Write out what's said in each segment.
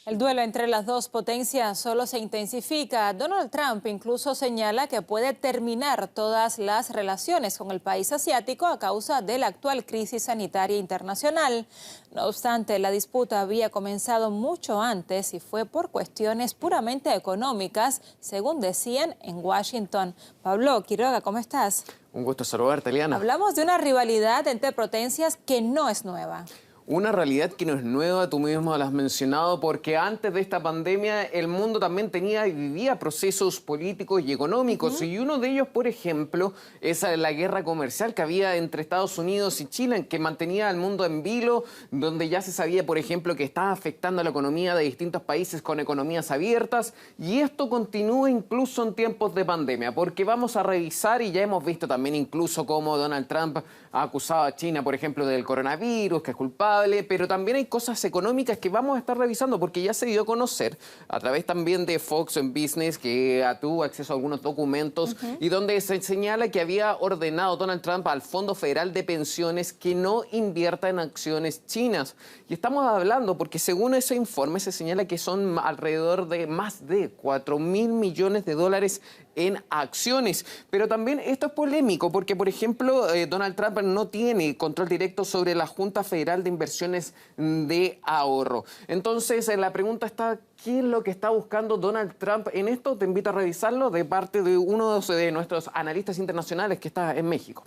El duelo entre las dos potencias solo se intensifica. Donald Trump incluso señala que puede terminar todas las relaciones con el país asiático a causa de la actual crisis sanitaria internacional. No obstante, la disputa había comenzado mucho antes y fue por cuestiones puramente económicas, según decían en Washington. Pablo Quiroga, ¿cómo estás? Un gusto saludarte, Eliana. Hablamos de una rivalidad entre potencias que no es nueva. Una realidad que no es nueva, tú mismo lo has mencionado, porque antes de esta pandemia el mundo también tenía y vivía procesos políticos y económicos. Y uno de ellos, por ejemplo, es la guerra comercial que había entre Estados Unidos y China, que mantenía al mundo en vilo, donde ya se sabía, por ejemplo, que estaba afectando a la economía de distintos países con economías abiertas. Y esto continúa incluso en tiempos de pandemia, porque vamos a revisar, y ya hemos visto también incluso cómo Donald Trump ha acusado a China, por ejemplo, del coronavirus, que es culpable, pero también hay cosas económicas que vamos a estar revisando porque ya se dio a conocer a través también de Fox Business, que tuvo acceso a algunos documentos y donde se señala que había ordenado Donald Trump al Fondo Federal de Pensiones que no invierta en acciones chinas. Y estamos hablando porque según ese informe se señala que son alrededor de más de 4.000 millones de dólares en acciones. Pero también esto es polémico porque, por ejemplo, Donald Trump no tiene control directo sobre la Junta Federal de Inversiones de Ahorro. Entonces, la pregunta está, ¿qué es lo que está buscando Donald Trump en esto? Te invito a revisarlo de parte de uno de nuestros analistas internacionales que está en México.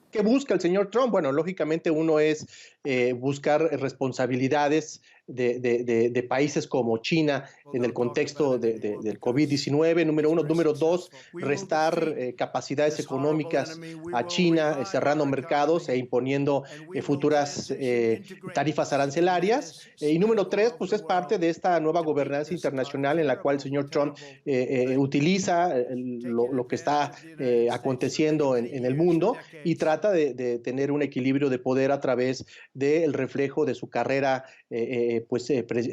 ¿Qué busca el señor Trump? Bueno, lógicamente uno es buscar responsabilidades de países como China en el contexto del COVID-19, número uno. Número dos, restar capacidades económicas a China, cerrando mercados e imponiendo futuras tarifas arancelarias. Y número tres, pues es parte de esta nueva gobernanza internacional en la cual el señor Trump utiliza lo que está aconteciendo en el mundo y trata de tener un equilibrio de poder a través del reflejo de su carrera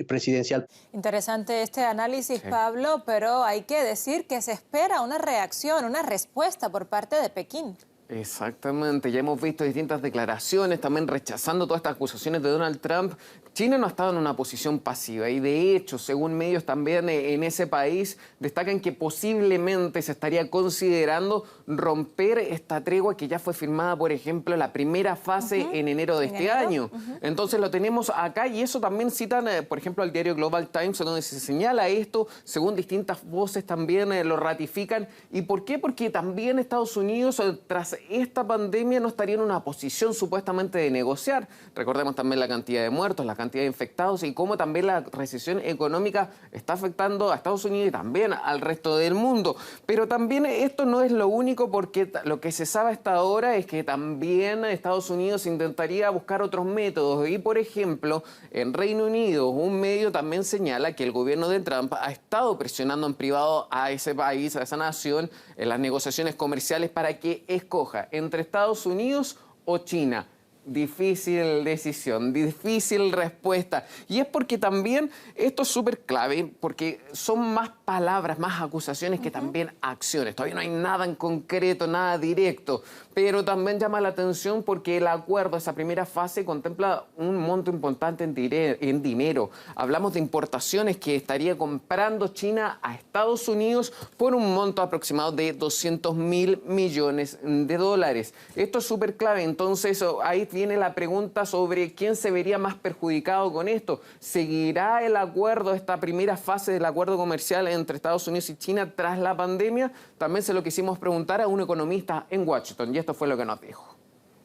presidencial. Interesante este análisis, sí, Pablo, pero hay que decir que se espera una reacción, una respuesta por parte de Pekín. Exactamente, ya hemos visto distintas declaraciones también rechazando todas estas acusaciones de Donald Trump. China no ha estado en una posición pasiva y de hecho, según medios también en ese país, destacan que posiblemente se estaría considerando romper esta tregua que ya fue firmada, por ejemplo, la primera fase en enero de este año. Entonces lo tenemos acá y eso también citan, por ejemplo, al diario Global Times, donde se señala esto, según distintas voces también lo ratifican. ¿Y por qué? Porque también Estados Unidos, tras esta pandemia, no estaría en una posición supuestamente de negociar. Recordemos también la cantidad de muertos, la cantidad de infectados y cómo también la recesión económica está afectando a Estados Unidos y también al resto del mundo. Pero también esto no es lo único, porque lo que se sabe hasta ahora es que también Estados Unidos intentaría buscar otros métodos y, por ejemplo, en Reino Unido un medio también señala que el gobierno de Trump ha estado presionando en privado a ese país, a esa nación, en las negociaciones comerciales para que escoja entre Estados Unidos o China. Difícil decisión, difícil respuesta. Y es porque también esto es súper clave, porque son más palabras, más acusaciones que también acciones. Todavía no hay nada en concreto, nada directo. Pero también llama la atención porque el acuerdo, esa primera fase, contempla un monto importante en dinero. Hablamos de importaciones que estaría comprando China a Estados Unidos por un monto aproximado de 200.000 millones de dólares. Esto es súper clave. Entonces, ahí viene la pregunta sobre quién se vería más perjudicado con esto. ¿Seguirá el acuerdo, esta primera fase del acuerdo comercial entre Estados Unidos y China tras la pandemia? También se lo quisimos preguntar a un economista en Washington y esto fue lo que nos dijo.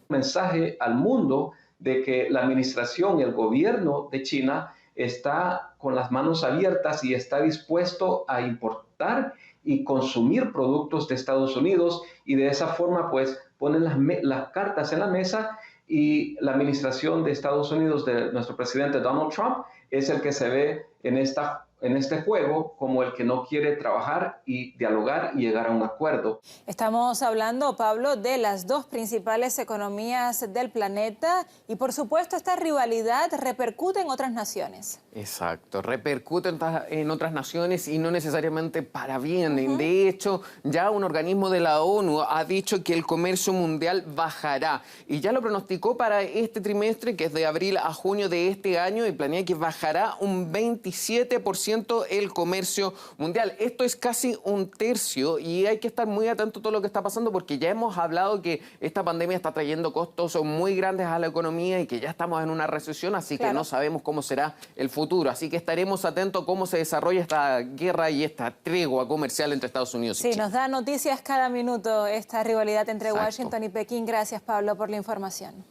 Un mensaje al mundo de que la administración y el gobierno de China está con las manos abiertas y está dispuesto a importar y consumir productos de Estados Unidos y de esa forma pues ponen las cartas en la mesa. Y la administración de Estados Unidos de nuestro presidente Donald Trump es el que se ve en esta en este juego como el que no quiere trabajar y dialogar y llegar a un acuerdo. Estamos hablando, Pablo, de las dos principales economías del planeta y, por supuesto, esta rivalidad repercute en otras naciones. Exacto, repercute en otras naciones y no necesariamente para bien. De hecho, ya un organismo de la ONU ha dicho que el comercio mundial bajará y ya lo pronosticó para este trimestre, que es de abril a junio de este año, y planea que bajará un 27% el comercio mundial. Esto es casi un tercio y hay que estar muy atento a todo lo que está pasando, porque ya hemos hablado que esta pandemia está trayendo costos muy grandes a la economía y que ya estamos en una recesión, así que no sabemos cómo será el futuro. Así que estaremos atentos a cómo se desarrolla esta guerra y esta tregua comercial entre Estados Unidos y China. Nos da noticias cada minuto esta rivalidad entre Exacto. Washington y Pekín. Gracias, Pablo, por la información.